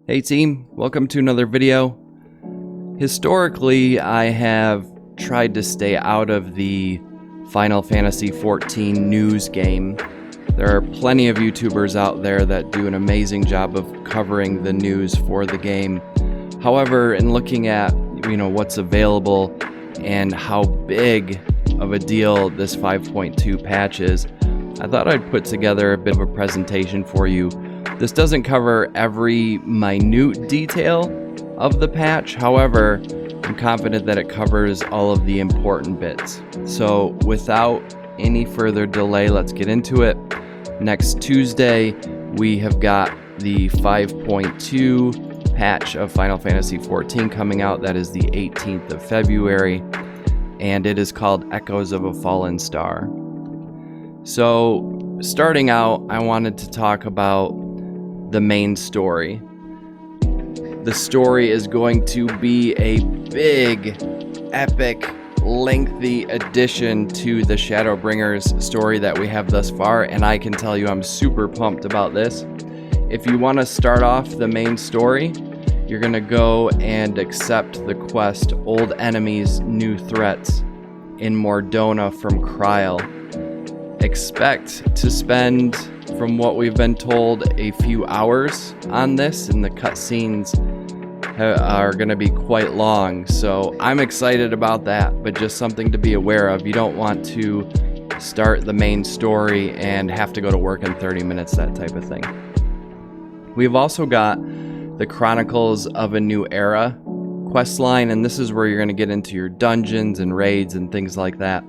Hey team, welcome to another video. Historically, I have tried to stay out of the Final Fantasy XIV news game. There are plenty of YouTubers out there that do an amazing job of covering the news for the game. However, in looking at what's available and how big of a deal this 5.2 patch is, I thought I'd put together a bit of a presentation for you. This doesn't cover every minute detail of the patch, however, I'm confident that it covers all of the important bits. So without any further delay, let's get into it. Next Tuesday, we have got the 5.2 patch of Final Fantasy XIV coming out. That is the 18th of February, and it is called Echoes of a Fallen Star. So starting out, I wanted to talk about the main story. The story is going to be a big, epic, lengthy addition to the Shadowbringers story that we have thus far, and I can tell you I'm super pumped about this. If you want to start off the main story, you're going to go and accept the quest Old Enemies, New Threats in Mordona from Kryl. Expect to spend, from what we've been told, a few hours on this, and the cutscenes are going to be quite long, so I'm excited about that, but just something to be aware of. You don't want to start the main story and have to go to work in 30 minutes, that type of thing. We've also got the Chronicles of a New Era questline, and this is where you're going to get into your dungeons and raids and things like that.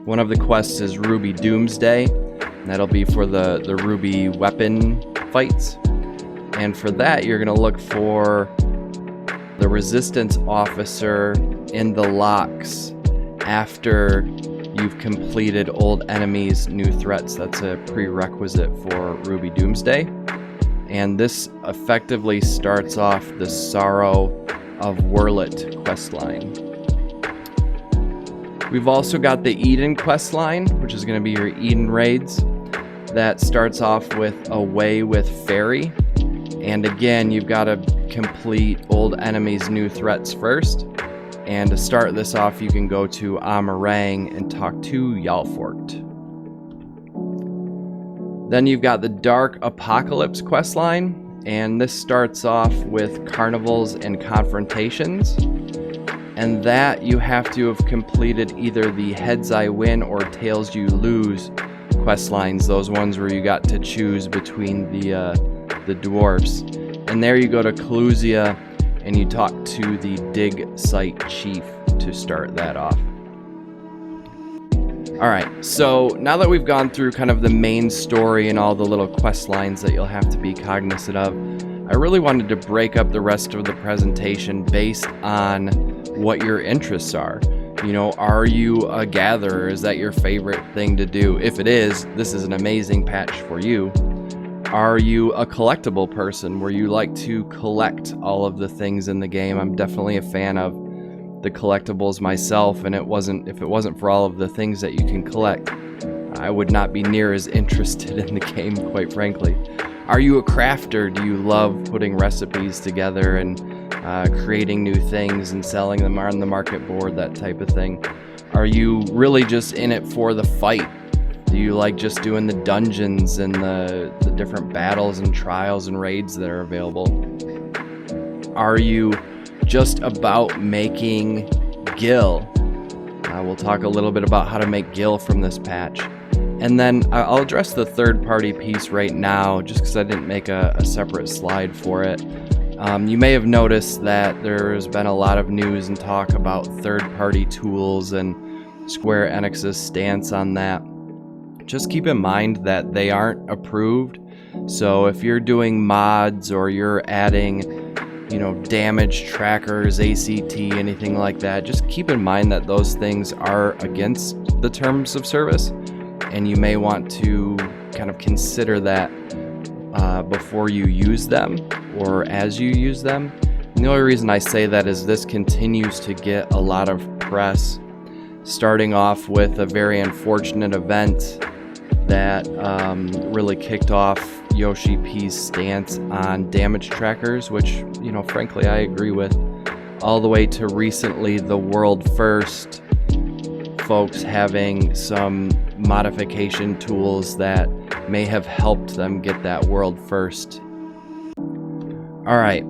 One of the quests is Ruby Doomsday, and that'll be for the Ruby weapon fights. And for that, you're going to look for the Resistance officer in the locks after you've completed Old Enemies, New Threats. That's a prerequisite for Ruby Doomsday. And this effectively starts off the Sorrow of Werlet questline. We've also got the Eden questline, which is going to be your Eden raids. That starts off with Away with Fairy. And again, you've got to complete Old Enemies, New Threats first. And to start this off, you can go to Amarang and talk to Yalfort. Then you've got the Dark Apocalypse questline. And this starts off with Carnivals and Confrontations. And that you have to have completed either the Heads I Win or Tails You Lose quest lines, those ones where you got to choose between the dwarfs. And there you go to Clusia and you talk to the Dig Site Chief to start that off. Alright, so now that we've gone through kind of the main story and all the little quest lines that you'll have to be cognizant of, I really wanted to break up the rest of the presentation based on what your interests are. Are you a gatherer? Is that your favorite thing to do? If it is, this is an amazing patch for you. Are you a collectible person where you like to collect all of the things in the game? I'm definitely a fan of the collectibles myself, and if it wasn't for all of the things that you can collect, I would not be near as interested in the game, quite frankly. Are you a crafter? Do you love putting recipes together and creating new things and selling them on the market board, that type of thing? Are you really just in it for the fight? Do you like just doing the dungeons and the different battles and trials and raids that are available? Are you just about making Gil? We'll talk a little bit about how to make Gil from this patch. And then I'll address the third-party piece right now, just because I didn't make a separate slide for it. You may have noticed that there's been a lot of news and talk about third-party tools and Square Enix's stance on that. Just keep in mind that they aren't approved. So if you're doing mods or you're adding, damage trackers, ACT, anything like that, just keep in mind that those things are against the terms of service. And you may want to kind of consider that before you use them or as you use them. And the only reason I say that is this continues to get a lot of press, starting off with a very unfortunate event that really kicked off Yoshi P's stance on damage trackers, which, you know, frankly, I agree with, all the way to recently the world first folks having some modification tools that may have helped them get that world first. All right,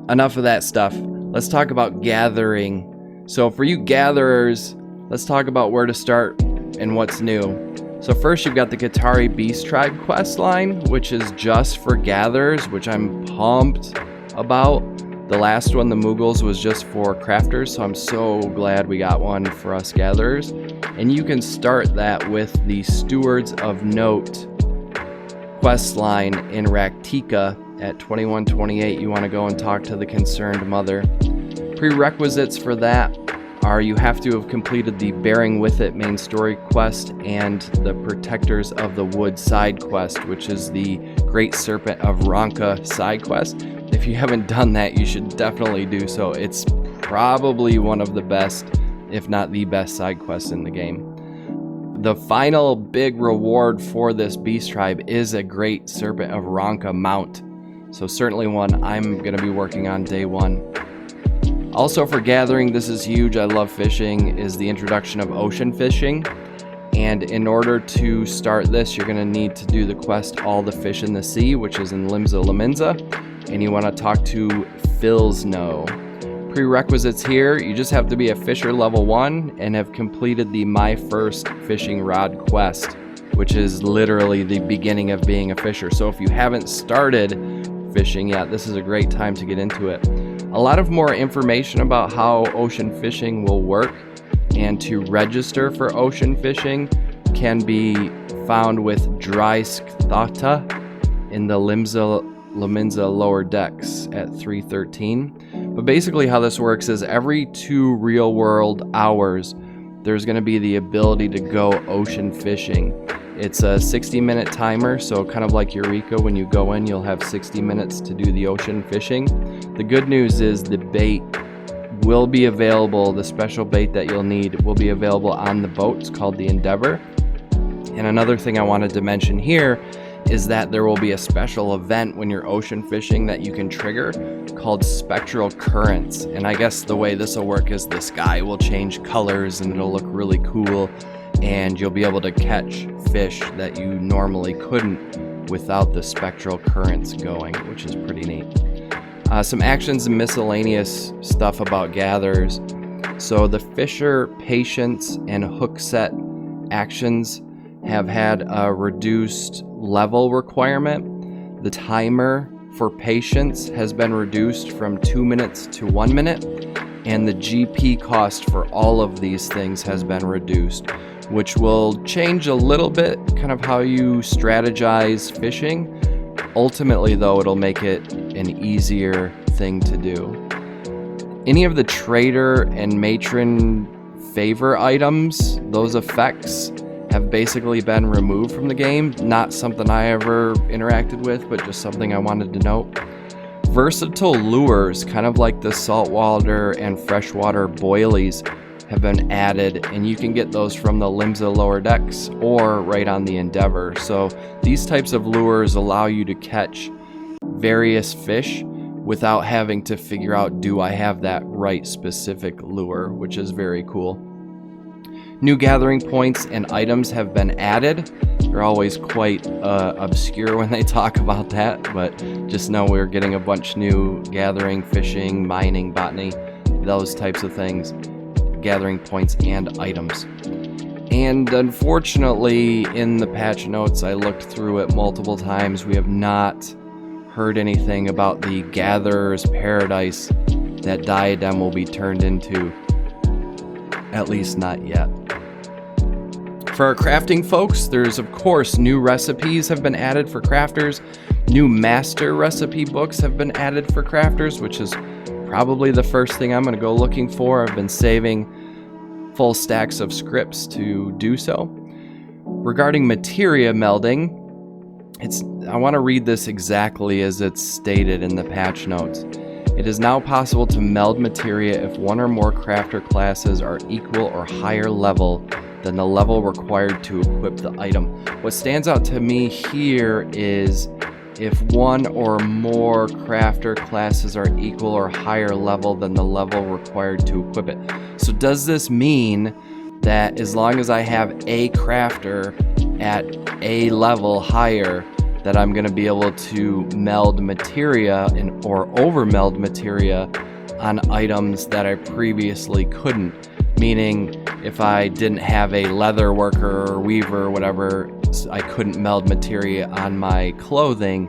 enough of that stuff. Let's talk about gathering. So for you gatherers, let's talk about where to start and what's new. So first you've got the Qatari Beast Tribe quest line, which is just for gatherers, which I'm pumped about. The last one, the Mughals, was just for crafters, so I'm so glad we got one for us gatherers. And you can start that with the Stewards of Note quest line in Raktika at 2128. You want to go and talk to the concerned mother. Prerequisites for that are you have to have completed the Bearing With It main story quest and the Protectors of the Wood side quest, which is the Great Serpent of Ronka side quest. If you haven't done that, you should definitely do so. It's probably one of the best, if not the best side quest in the game. The final big reward for this beast tribe is a Great Serpent of Ronka mount. So certainly one I'm going to be working on day one. Also for gathering, this is huge, I love fishing, is the introduction of ocean fishing. And in order to start this, you're going to need to do the quest All the Fish in the Sea, which is in Limsa Laminza. And you want to talk to Filsno. Prerequisites here, you just have to be a fisher level 1 and have completed the My First Fishing Rod quest, which is literally the beginning of being a fisher. So if you haven't started fishing yet, this is a great time to get into it. A lot of more information about how ocean fishing will work and to register for ocean fishing can be found with Drysk Thata in the Limsa Laminza lower decks at 313. But basically how this works is every 2 real world hours there's going to be the ability to go ocean fishing. It's a 60-minute timer, so kind of like Eureka, when you go in you'll have 60 minutes to do the ocean fishing. The good news is the bait will be available, the special bait that you'll need will be available on the boat. It's called the Endeavor. And another thing I wanted to mention here is that there will be a special event when you're ocean fishing that you can trigger called Spectral Currents. And I guess the way this will work is the sky will change colors and it'll look really cool, and you'll be able to catch fish that you normally couldn't without the spectral currents going, which is pretty neat. Some actions and miscellaneous stuff about gatherers. So the Fisher, Patience, and Hook Set actions have had a reduced level requirement. The timer for Patience has been reduced from 2 minutes to 1 minute, and the GP cost for all of these things has been reduced, which will change a little bit kind of how you strategize fishing. Ultimately though, it'll make it an easier thing to do. Any of the trader and matron favor items, those effects have basically been removed from the game. Not something I ever interacted with, but just something I wanted to note. Versatile lures, kind of like the saltwater and freshwater boilies, have been added, and you can get those from the Limsa lower decks or right on the Endeavor. So these types of lures allow you to catch various fish without having to figure out, do I have that right specific lure, which is very cool. New gathering points and items have been added. They're always quite obscure when they talk about that, but just know we're getting a bunch new gathering, fishing, mining, botany, those types of things, gathering points and items. And unfortunately, in the patch notes, I looked through it multiple times, we have not heard anything about the Gatherer's Paradise that Diadem will be turned into. At least not yet. For our crafting folks, there's of course new recipes have been added for crafters. New master recipe books have been added for crafters, which is probably the first thing I'm going to go looking for. I've been saving full stacks of scripts to do so. Regarding materia melding, I want to read this exactly as it's stated in the patch notes. It is now possible to meld materia if one or more crafter classes are equal or higher level than the level required to equip the item. What stands out to me here is if one or more crafter classes are equal or higher level than the level required to equip it. So does this mean that as long as I have a crafter at a level higher, that I'm going to be able to meld materia or over meld materia on items that I previously couldn't? Meaning, if I didn't have a leather worker or weaver or whatever, I couldn't meld materia on my clothing.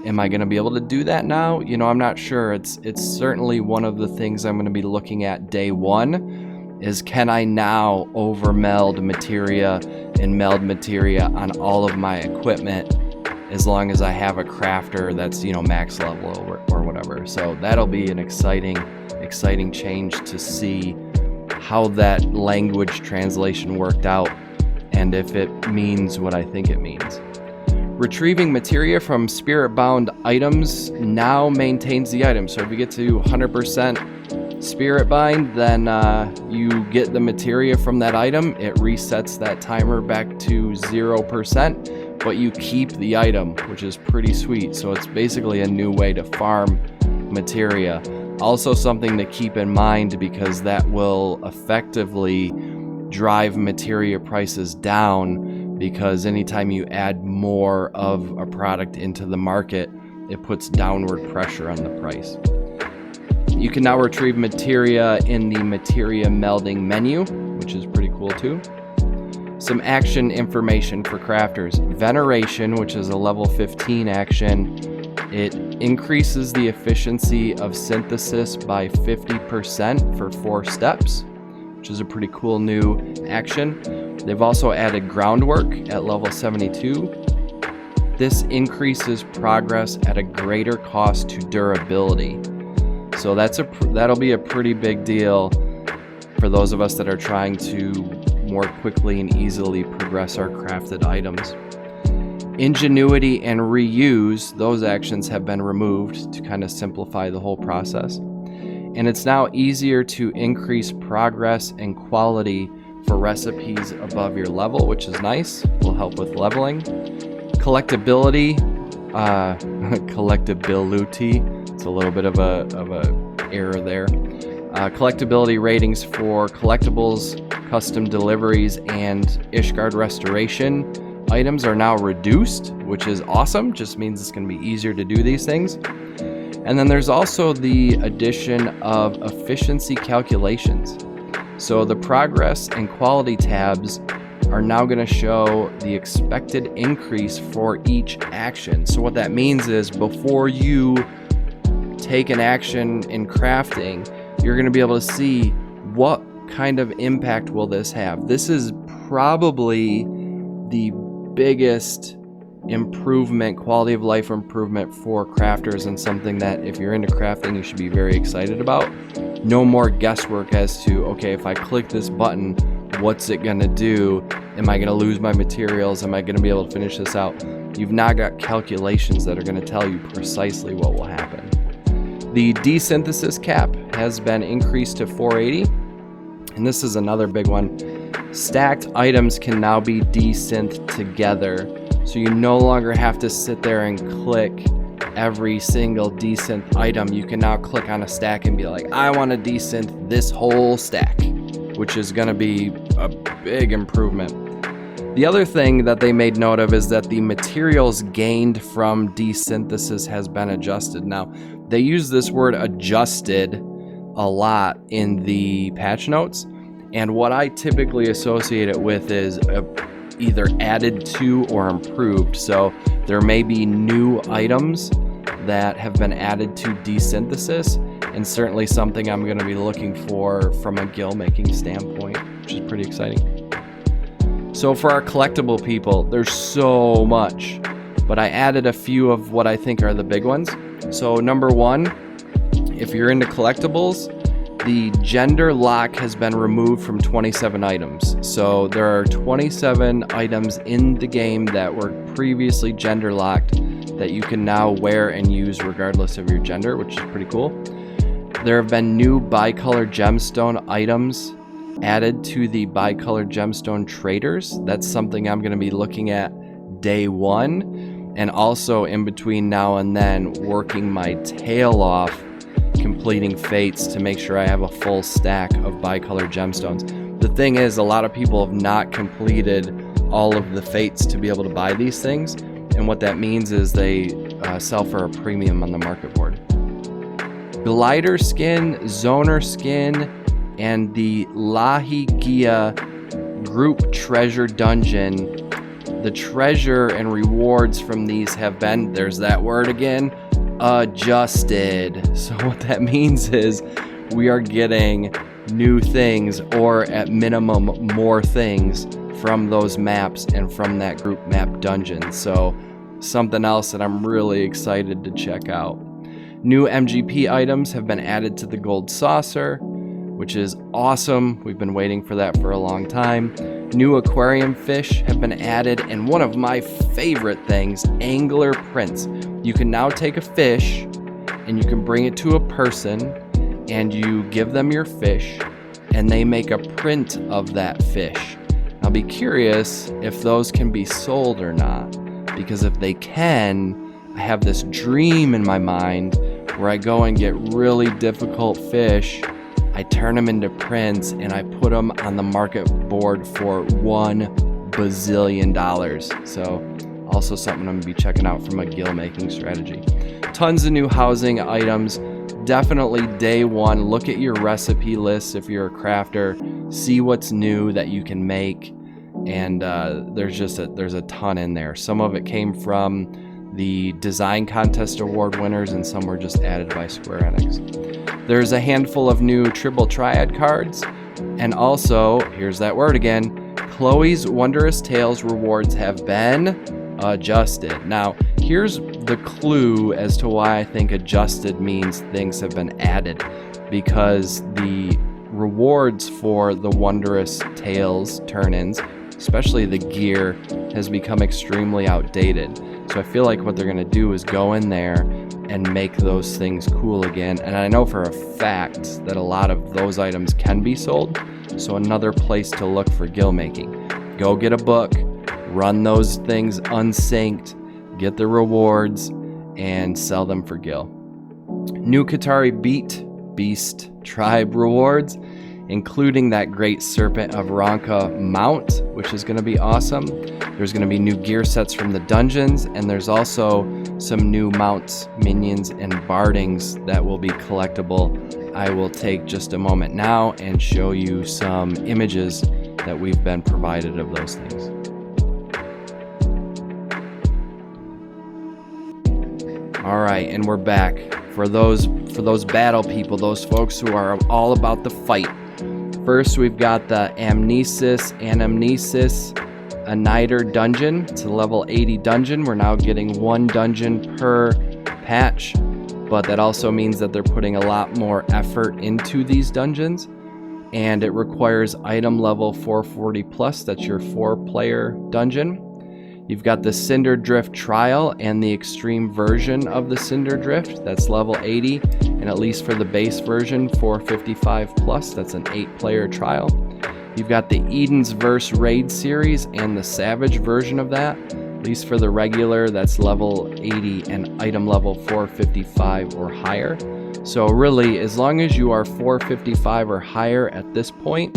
Am I going to be able to do that now? You know, I'm not sure. It's certainly one of the things I'm going to be looking at day one, is can I now over meld materia and meld materia on all of my equipment, as long as I have a crafter that's, you know, max level or whatever. So that'll be an exciting change to see how that language translation worked out and if it means what I think it means. Retrieving materia from spirit-bound items now maintains the item. So if you get to 100% spirit bind, then you get the materia from that item. It resets that timer back to 0%. But you keep the item, which is pretty sweet. So it's basically a new way to farm materia. Also something to keep in mind, because that will effectively drive materia prices down, because anytime you add more of a product into the market, it puts downward pressure on the price. You can now retrieve materia in the materia melding menu, which is pretty cool too. Some action information for crafters. Veneration, which is a level 15 action, it increases the efficiency of synthesis by 50% for 4 steps, which is a pretty cool new action. They've also added groundwork at level 72. This increases progress at a greater cost to durability. So that'll be a pretty big deal for those of us that are trying to more quickly and easily progress our crafted items. Ingenuity and reuse, those actions have been removed to kind of simplify the whole process. And it's now easier to increase progress and quality for recipes above your level, which is nice. Will help with leveling. Collectability, it's a little bit of a error there. Collectability ratings for collectibles, custom deliveries, and Ishgard restoration items are now reduced, which is awesome. Just means it's going to be easier to do these things. And then there's also the addition of efficiency calculations. So the progress and quality tabs are now going to show the expected increase for each action. So what that means is, before you take an action in crafting, you're going to be able to see what kind of impact will this have. This is probably the biggest improvement, quality of life improvement for crafters, and something that if you're into crafting, you should be very excited about. No more guesswork as to, okay, if I click this button, what's it going to do? Am I going to lose my materials? Am I going to be able to finish this out? You've now got calculations that are going to tell you precisely what will happen. The desynthesis cap has been increased to 480, and this is another big one. Stacked items can now be desynthed together, so you no longer have to sit there and click every single desynth item. You can now click on a stack and be like, I want to desynth this whole stack, which is going to be a big improvement. The other thing that they made note of is that the materials gained from desynthesis has been adjusted. Now, they use this word adjusted a lot in the patch notes, and what I typically associate it with is either added to or improved. So there may be new items that have been added to desynthesis, and certainly something I'm going to be looking for from a Gil Making standpoint, which is pretty exciting. So for our collectible people, there's so much, but I added a few of what I think are the big ones. So number one, if you're into collectibles, the gender lock has been removed from 27 items. So there are 27 items in the game that were previously gender locked that you can now wear and use regardless of your gender, which is pretty cool. There have been new bicolor gemstone items added to the bicolor gemstone traders. That's something I'm going to be looking at day one. and also in between now and then working my tail off completing fates to make sure I have a full stack of bicolor gemstones. The thing is, a lot of people have not completed all of the fates to be able to buy these things, and what that means is they sell for a premium on the market board. Glider skin, zoner skin, and the Lahigia group treasure dungeon. The treasure and rewards from these have been, there's that word again, adjusted. So what that means is we are getting new things, or at minimum more things from those maps and from that group map dungeon. So something else that I'm really excited to check out. New MGP items have been added to the gold saucer, which is awesome. We've been waiting for that for a long time. New aquarium fish have been added, and one of my favorite things, angler prints. You can now take a fish and you can bring it to a person and you give them your fish and they make a print of that fish. I'll be curious if those can be sold or not, because if they can, I have this dream in my mind where I go and get really difficult fish, I turn them into prints, and I put them on the market board for $1 bazillion. So also something I'm gonna be checking out from a Gil Making strategy. Tons of new housing items. Definitely day one, look at your recipe list if you're a crafter, see what's new that you can make, and there's a ton in there. Some of it came from the design contest award winners, and some were just added by Square Enix. There's a handful of new triple triad cards, and also, here's that word again, Chloe's Wondrous Tales rewards have been adjusted. Now, here's the clue as to why I think adjusted means things have been added, because the rewards for the Wondrous Tales turn-ins, especially the gear, has become extremely outdated. So I feel like what they're going to do is go in there and make those things cool again. And I know for a fact that a lot of those items can be sold. So another place to look for Gil Making. Go get a book, run those things unsynced, get the rewards, and sell them for Gil. New Qatari Beast Tribe rewards, including that Great Serpent of Ronka mount, which is going to be awesome. There's going to be new gear sets from the dungeons, and there's also some new mounts, minions, and bardings that will be collectible. I will take just a moment now and show you some images that we've been provided of those things. All right, and we're back. For those battle people, those folks who are all about the fight. First, we've got the Anamnesis a Niter dungeon. It's a level 80 dungeon. We're now getting 1 dungeon per patch, but that also means that they're putting a lot more effort into these dungeons, and it requires item level 440 plus. That's your 4-player dungeon. You've got the Cinder Drift Trial and the extreme version of the Cinder Drift. That's level 80, and at least for the base version, 455 plus. That's an 8-player trial. You've got the Eden's Verse Raid series and the Savage version of that. At least for the regular, that's level 80 and item level 455 or higher. So really, as long as you are 455 or higher at this point,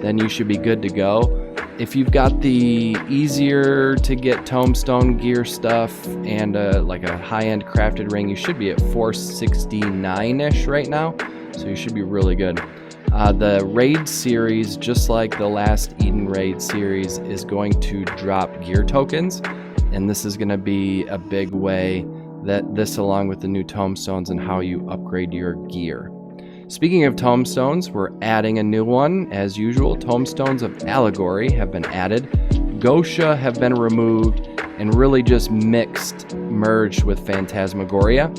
then you should be good to go. If you've got the easier to get tombstone gear stuff and like a high-end crafted ring, you should be at 469-ish right now, so you should be really good. The raid series, just like the last Eden raid series, is going to drop gear tokens, and this is going to be a big way that this, along with the new tombstones and how you upgrade your gear. Speaking of tombstones, we're adding a new one. As usual, tombstones of allegory have been added. Gosha have been removed and really just merged with Phantasmagoria.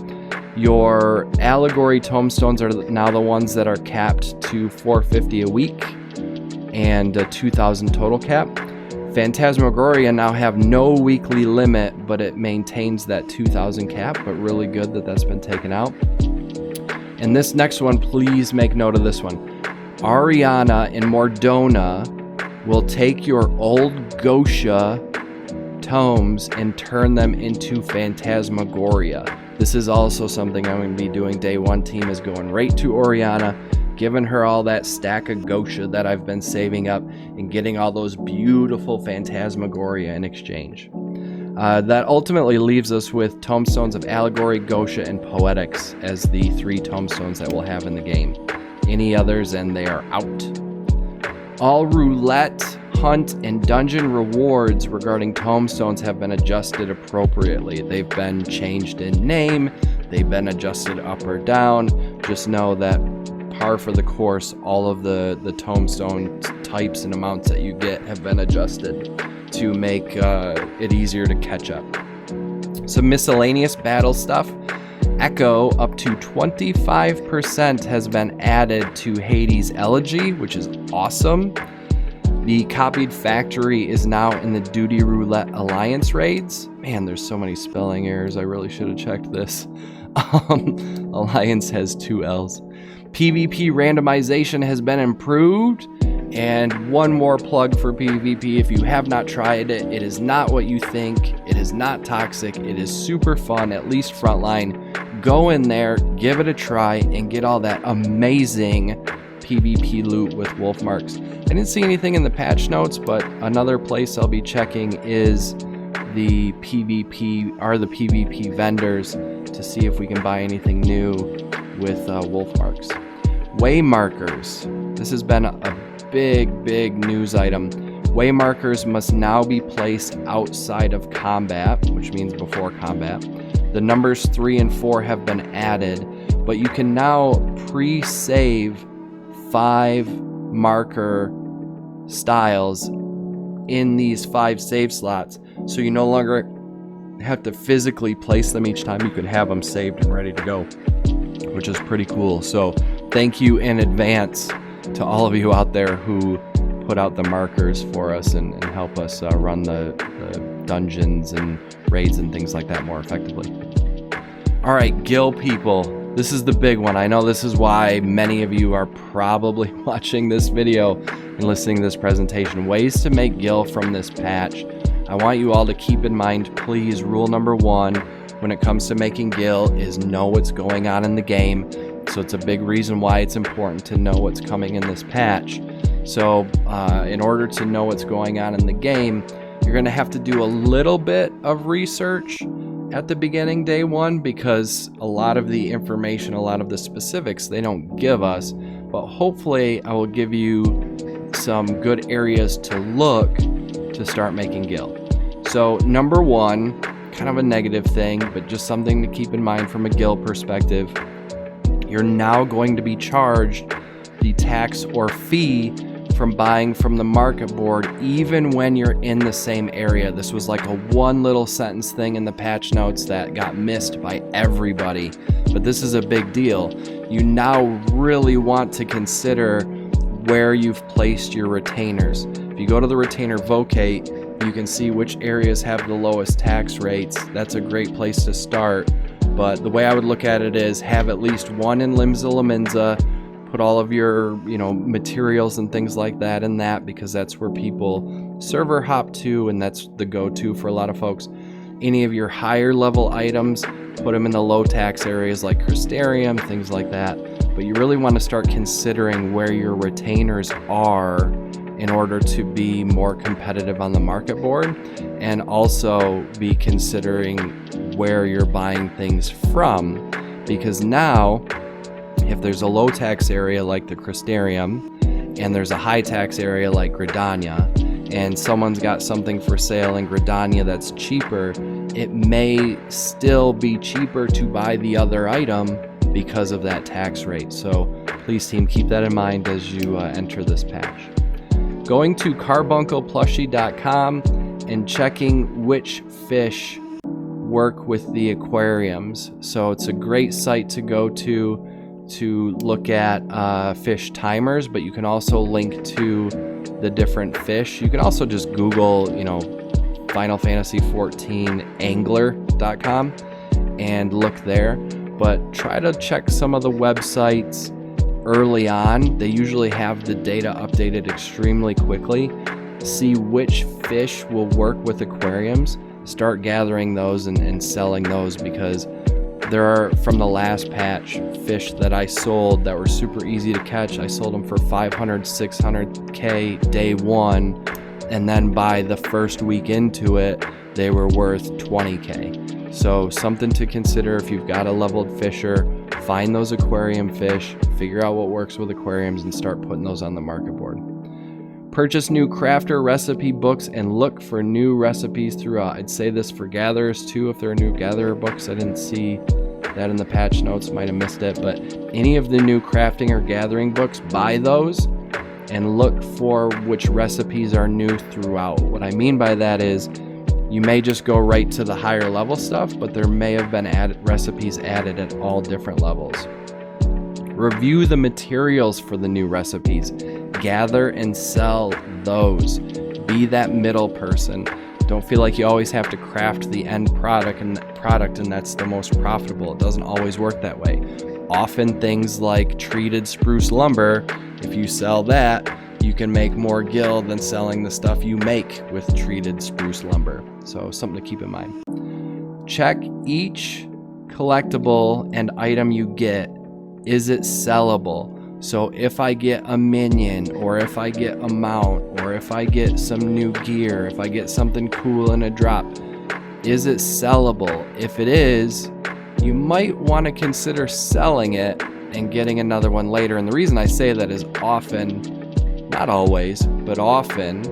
Your allegory tombstones are now the ones that are capped to 450 a week and a 2,000 total cap. Phantasmagoria now have no weekly limit, but it maintains that 2,000 cap, but really good that that's been taken out. And this next one, please make note of this one. Ariana in Mordona will take your old Gosha tomes and turn them into Phantasmagoria. This is also something I'm going to be doing. Day one team is going right to Oriana, giving her all that stack of Gosha that I've been saving up and getting all those beautiful Phantasmagoria in exchange. That ultimately leaves us with Tomestones of Allegory, Gosha, and Poetics as the 3 tomestones that we'll have in the game. Any others and they are out. All roulette, hunt, and dungeon rewards regarding tomestones have been adjusted appropriately. They've been changed in name, they've been adjusted up or down. Just know that par for the course, all of the tombstone types and amounts that you get have been adjusted to make it easier to catch up. Some miscellaneous battle stuff. Echo up to 25% has been added to Hades' Elegy, which is awesome. The copied factory is now in the Duty Roulette Alliance raids. Man, there's so many spelling errors. I really should have checked this. Alliance has 2 L's. PvP randomization has been improved. And one more plug for PvP. If you have not tried it, it is not what you think. It is not toxic. It is super fun, at least frontline. Go in there, give it a try, and get all that amazing PvP loot with wolf marks. I didn't see anything in the patch notes, but another place I'll be checking is the PvP vendors to see if we can buy anything new with wolf marks. Way markers. This has been a big news item. Way markers must now be placed outside of combat, which means before combat. The numbers 3 and 4 have been added, but you can now pre-save 5 marker styles in these 5 save slots, so you no longer have to physically place them each time. You can have them saved and ready to go, which is pretty cool. So thank you in advance to all of you out there who put out the markers for us and help us run the dungeons and raids and things like that more effectively. All right, Gil people, this is the big one. I know this is why many of you are probably watching this video and listening to this presentation. Ways to make Gil from this patch. I want you all to keep in mind, please, rule number 1 when it comes to making Gil is know what's going on in the game. So it's a big reason why it's important to know what's coming in this patch. So in order to know what's going on in the game, you're going to have to do a little bit of research at the beginning, day 1, because a lot of the information, a lot of the specifics, they don't give us. But hopefully I will give you some good areas to look to start making Gil. So number 1, kind of a negative thing, but just something to keep in mind from a Gil perspective. You're now going to be charged the tax or fee from buying from the market board even when you're in the same area. This was like a one little sentence thing in the patch notes that got missed by everybody, but this is a big deal. You now really want to consider where you've placed your retainers. If you go to the retainer vocate, you can see which areas have the lowest tax rates. That's a great place to start. But the way I would look at it is have at least one in Limsa Laminza, put all of your, materials and things like that in that, because that's where people server hop to, and that's the go-to for a lot of folks. Any of your higher level items, put them in the low tax areas like Crystarium, things like that. But you really want to start considering where your retainers are in order to be more competitive on the market board, and also be considering where you're buying things from, because now if there's a low tax area like the Crystarium and there's a high tax area like Gridania, and someone's got something for sale in Gridania that's cheaper, it may still be cheaper to buy the other item because of that tax rate. So please, team, keep that in mind as you enter this patch. Going to carbuncleplushie.com and checking which fish work with the aquariums. So it's a great site to go to look at fish timers, but you can also link to the different fish. You can also just Google, Final Fantasy 14 angler.com and look there, but try to check some of the websites early on. They usually have the data updated extremely quickly. see which fish will work with aquariums, start gathering those and selling those, because there are, from the last patch, fish that I sold that were super easy to catch. I sold them for 500, 600K day one, and then by the first week into it, they were worth 20K. So something to consider if you've got a leveled fisher. Find those aquarium fish, figure out what works with aquariums, and start putting those on the market board. Purchase new crafter recipe books and look for new recipes throughout. I'd say this for gatherers too, if there are new gatherer books. I didn't see that in the patch notes, might have missed it, but any of the new crafting or gathering books, buy those and look for which recipes are new throughout. What I mean by that is you may just go right to the higher level stuff, but there may have been recipes added at all different levels. Review the materials for the new recipes. Gather and sell those. Be that middle person. Don't feel like you always have to craft the end product and that's the most profitable. It doesn't always work that way. Often things like treated spruce lumber, if you sell that, you can make more gil than selling the stuff you make with treated spruce lumber. So something to keep in mind. Check each collectible and item you get. Is it sellable? So if I get a minion, or if I get a mount, or if I get some new gear, if I get something cool in a drop, is it sellable? If it is, you might want to consider selling it and getting another one later. And the reason I say that is often, not always, but often,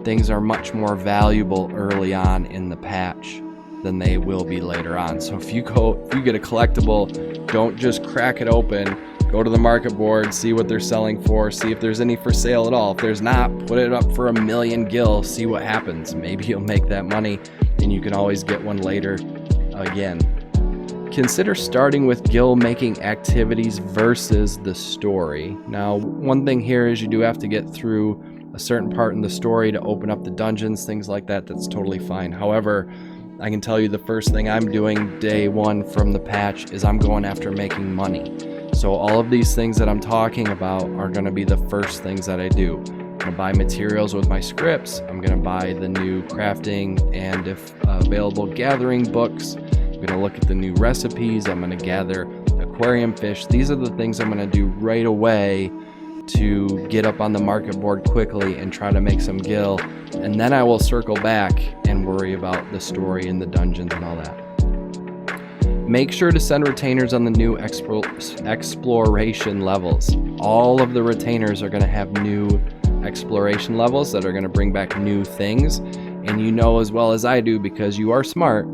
things are much more valuable early on in the patch than they will be later on. So if you get a collectible, don't just crack it open. Go to the market board, see what they're selling for, see if there's any for sale at all. If there's not, put it up for 1,000,000 gil, see what happens. Maybe you'll make that money and you can always get one later again. Consider starting with gil making activities versus the story. Now, one thing here is you do have to get through a certain part in the story to open up the dungeons, things like that. That's totally fine. However, I can tell you the first thing I'm doing day one from the patch is I'm going after making money. So all of these things that I'm talking about are going to be the first things that I do. I'm going to buy materials with my scripts. I'm going to buy the new crafting and, if available, gathering books. I'm going to look at the new recipes. I'm going to gather aquarium fish. These are the things I'm going to do right away to get up on the market board quickly and try to make some gil. And then I will circle back and worry about the story and the dungeons and all that. Make sure to send retainers on the new exploration levels. All of the retainers are going to have new exploration levels that are going to bring back new things. And you know as well as I do, because you are smart,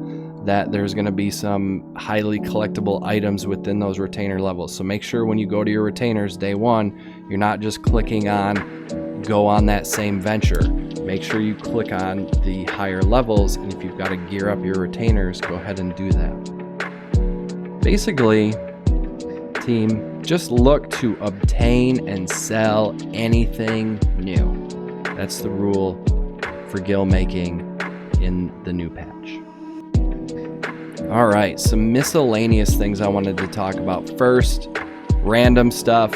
that there's going to be some highly collectible items within those retainer levels. So make sure when you go to your retainers day one, you're not just clicking on go on that same venture. Make sure you click on the higher levels, and if you've got to gear up your retainers, go ahead and do that. Basically, team, just look to obtain and sell anything new. That's the rule for gil making in the new patch. All right, some miscellaneous things I wanted to talk about. First, random stuff.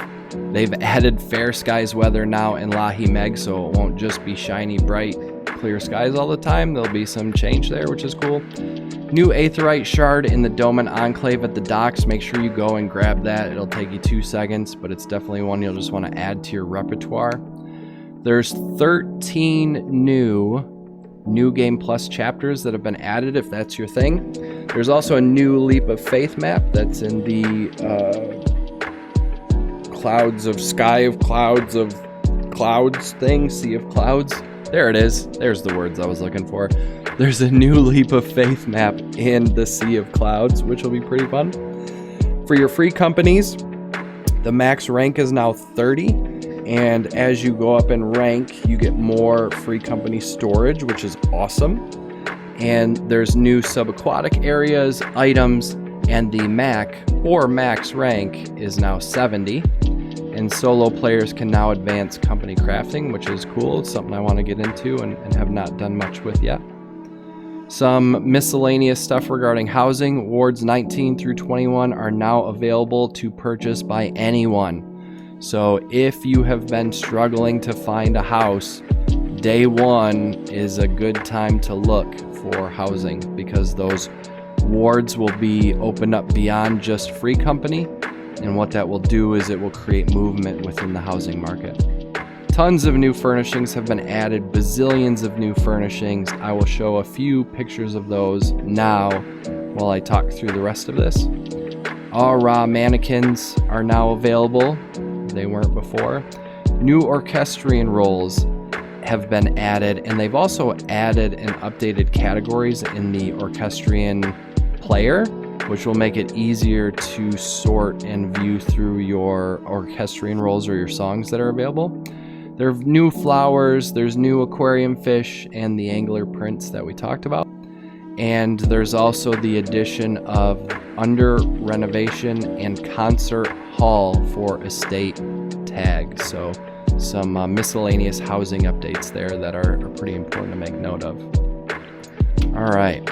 They've added fair skies weather now in Lahi Meg, so it won't just be shiny, bright, clear skies all the time. There'll be some change there, which is cool. New aetheryte shard in the Doman Enclave at the docks. Make sure you go and grab that. It'll take you 2 seconds, but it's definitely one you'll just want to add to your repertoire. There's 13 new Game Plus chapters that have been added, if that's your thing. There's also a new Leap of Faith map that's in the Sea of Clouds. There it is. There's the words I was looking for. There's a new Leap of Faith map in the Sea of Clouds, which will be pretty fun. For your free companies, the max rank is now 30, and as you go up in rank, you get more free company storage, which is awesome. And there's new subaquatic areas, items, and the max rank is now 70. And solo players can now advance company crafting, which is cool. It's something I want to get into and have not done much with yet. Some miscellaneous stuff regarding housing. Wards 19 through 21 are now available to purchase by anyone. So if you have been struggling to find a house, day one is a good time to look for housing, because those wards will be opened up beyond just free company, and what that will do is it will create movement within the housing market. Tons of new furnishings have been added, bazillions of new furnishings. I will show a few pictures of those now while I talk through the rest of this. All raw mannequins are now available. They weren't before. New orchestrion roles have been added, and they've also added and updated categories in the orchestrion player, which will make it easier to sort and view through your orchestrion roles or your songs that are available. There are new flowers, there's new aquarium fish, and the angler prints that we talked about. And there's also the addition of under renovation and concert hall for estate tag. So some miscellaneous housing updates there that are pretty important to make note of. All right.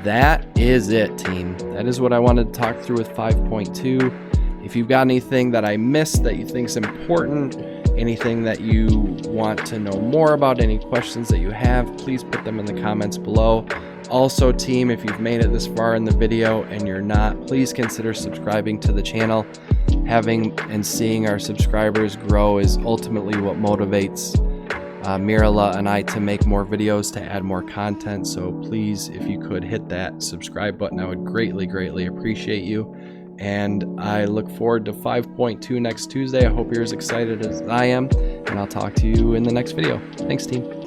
That is it, team. That is what I wanted to talk through with 5.2. If you've got anything that I missed that you think is important, anything that you want to know more about, any questions that you have, please put them in the comments below. Also, team, if you've made it this far in the video and you're not, please consider subscribing to the channel. Having and seeing our subscribers grow is ultimately what motivates Mirala and I to make more videos, to add more content. So please, if you could hit that subscribe button, I would greatly appreciate you. And I look forward to 5.2 next Tuesday. I hope you're as excited as I am, and I'll talk to you in the next video. Thanks, team.